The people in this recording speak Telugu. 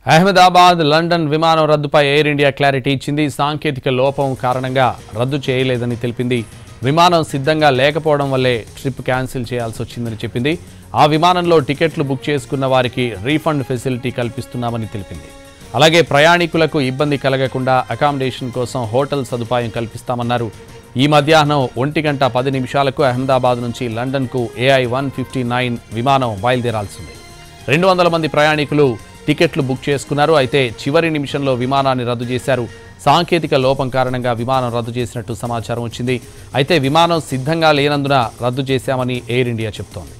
అహ్మదాబాద్ లండన్ విమానం రద్దుపై ఎయిర్ ఇండియా క్లారిటీ ఇచ్చింది. సాంకేతిక లోపం కారణంగా రద్దు చేయలేదని తెలిపింది. విమానం సిద్ధంగా లేకపోవడం వల్లే ట్రిప్ క్యాన్సిల్ చేయాల్సి వచ్చిందని చెప్పింది. ఆ విమానంలో టికెట్లు బుక్ చేసుకున్న వారికి రీఫండ్ ఫెసిలిటీ కల్పిస్తున్నామని తెలిపింది. అలాగే ప్రయాణికులకు ఇబ్బంది కలగకుండా అకామిడేషన్ కోసం హోటల్ సదుపాయం కల్పిస్తామన్నారు. ఈ మధ్యాహ్నం 1:10 అహ్మదాబాద్ నుంచి లండన్కు AI-159 విమానం బయలుదేరాల్సింది. 200 మంది ప్రయాణికులు టికెట్లు బుక్ చేసుకున్నారు. అయితే చివరి నిమిషంలో విమానాన్ని రద్దు చేశారు. సాంకేతిక లోపం కారణంగా విమానం రద్దు చేసినట్టు సమాచారం వచ్చింది. అయితే విమానం సిద్ధంగా లేనందున రద్దు చేశామని ఎయిర్ ఇండియా చెబుతోంది.